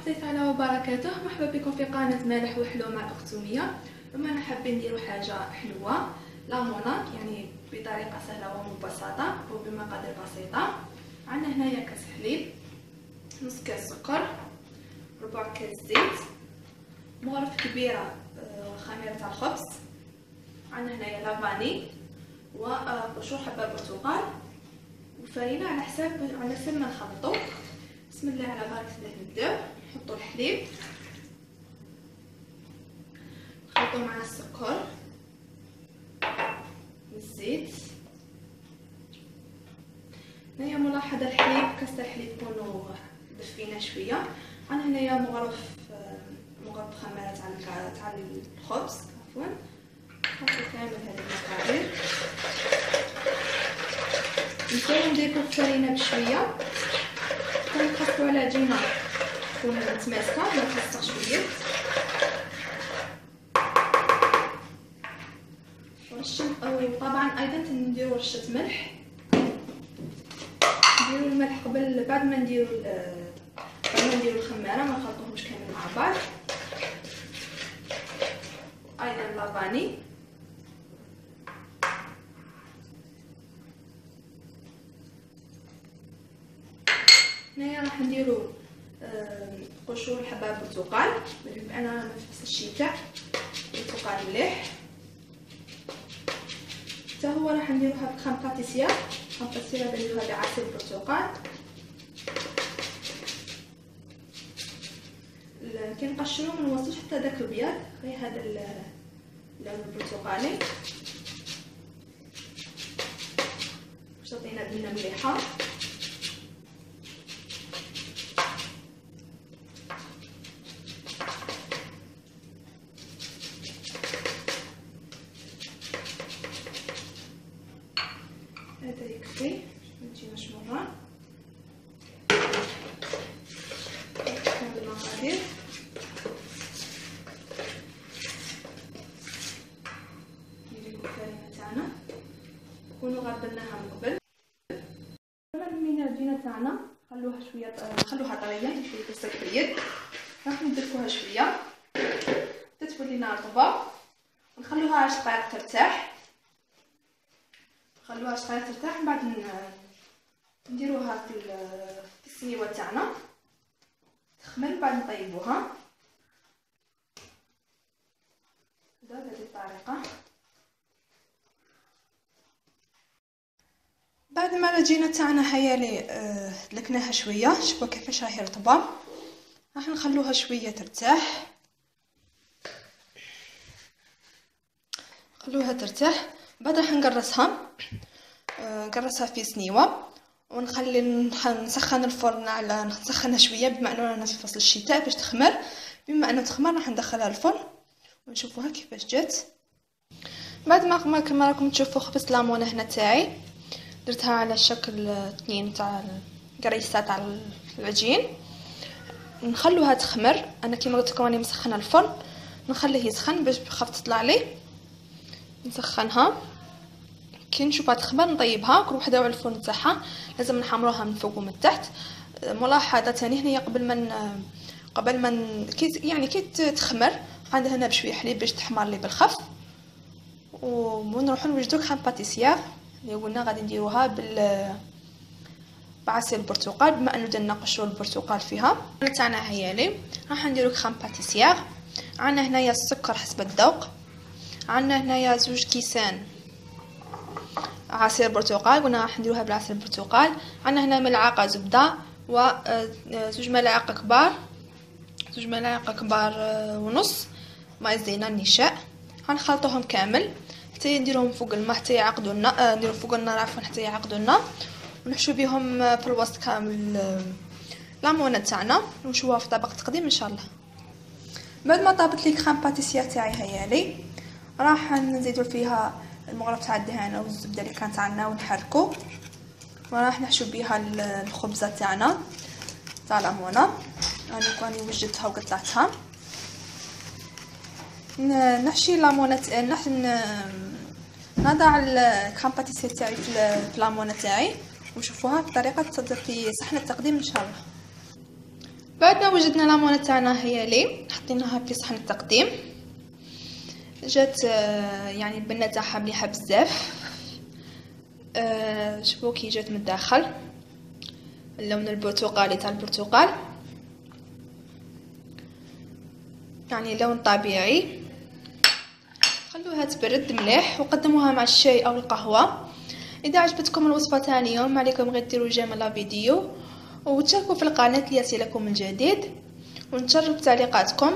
الله تعالى وبركاته. مرحبا بكم في قناه مالح وحلو مع الاخت سميه. اليوم انا حابين نديرو حاجه حلوه لامونا، يعني بطريقه سهله ومبسطه وبمقادير بسيطه. عندنا هنايا كاس حليب، نص كاس سكر، ربع كاس زيت، مغرف كبيره خميره تاع الخبز، عندنا هنايا لافاني وقشور حبه برتقال وفرينه على حساب ما نخلطو. بسم الله على بركه الله. نبداو نحطو الحليب، نخلطو مع السكر والزيت. هنايا ملاحظه الحليب، كاس الحليب يكونوا دفينا شويه. عندنا هنايا مغرف خميره تاع الخبز عفوا. نحطو كامل هذه المقادير، نبداو نضيفو الفرينه بشويه، كنحطو على عجينه تكون متماسكه ما تلصقش شويه. طبعا ايضا نديرو رشه ملح، نديرو الملح بعد ما نديرو الخماره، ما نخلطوهمش كامل مع بعض. ايضا لافاني، هنايا راح نديرو قشور حبه برتقال، انا في الشتاء برتقال مليح. حتى هو راح نديروها بخام باتيسير نديروها بعصير برتقال. كي نقشرو ما نوصلوش حتى داك البياض، غير هذا اللون البرتقالي باش تعطينا بنه مليحه. هذا يكفي، متجيناش مرة. هاد المقادير نديرو الفرينة تاعنا، نكونو غربلناها من قبل. من العجينة تاعنا نخلوها شوية، نخلوها طرية شوية تلصق باليد. راح ندلكوها شوية حتى تولينا رطبة، ونخلوها 10 دقائق ترتاح. خلوها شويه ترتاح، من بعد نديروها في السنيوه تاعنا تخمر، بعد نطيبوها بهذه الطريقه. بعد ما العجينه تاعنا هيالي دلكناها شويه، شوفوا كيفاش راهي رطبه. راح نخلوها شويه ترتاح، خلوها ترتاح. بعد راح نقرصها في سنيوه، ونخلي نسخن الفرن على نسخنها شويه، بما انه رانا في فصل الشتاء باش تخمر. بما انه تخمر راح ندخلها الفرن ونشوفوها كيفاش جات. بعد ما كما راكم تشوفوا خبزت لامونه هنا تاعي، درتها على شكل 2 تاع القريصه تاع العجين. نخلوها تخمر. انا كيما قلت لكم راني مسخنه الفرن، نخليه يسخن باش بخاف تطلع لي. نسخنها، كي نشوفها تخمر نطيبها. كل وحده على الفرن تاعها، لازم نحمروها من فوق ومن تحت. ملاحظه ثاني هنا، قبل ما كي تخمر عندها هنا بشويه حليب باش تحمر لي بالخف. ونروحو نوجدو كريم باتيسير اللي قلنا غادي نديروها بعصير البرتقال، بما انه درنا قشور البرتقال فيها. تاعنا هيالي راح نديرو كريم باتيسير. عندنا هنايا السكر حسب الذوق، عندنا هنايا 2 كيسان عصير برتقال، قلنا راح نديروها بالعصير البرتقال. عندنا هنا ملعقه زبده و 2 ملاعق كبار ونص ماء الزينه النشاء. غنخلطوهم كامل حتى نديروهم فوق الماء حتى يعقدوا لنا، نديرو فوق النار عفوا حتى يعقدوا لنا، ونحشو بهم في الوسط كامل لامونه تاعنا، ونشوفوها في طبق تقديم ان شاء الله. بعد ما طابت لي كريم باتيسير تاعي هيالي، راح نزيدو فيها المغرف تاع الدهانه والزبده اللي كانت عندنا، ونحركو وراح نحشو بها الخبزه تاعنا تاع لامونه. راني وجدتها وقطعتها. نحشي لامونه، نضع الكريم باتيسير تاعي في لامونه تاعي، وشوفوها بطريقه تصدر في صحن التقديم ان شاء الله. بعد ما وجدنا لامونه تاعنا هي لي حطيناها في صحن التقديم. جات يعني البنه تاعها مليحه بزاف. شوفوا كي جات من الداخل اللون البرتقالي تاع البرتقال، يعني لون طبيعي. خلوها تبرد مليح وقدموها مع الشاي او القهوه. اذا عجبتكم الوصفه تاع اليوم ما عليكم غير ديروا جيم لا فيديو وتشاركوا في القناه ليصلكم الجديد ونتشرف بتعليقاتكم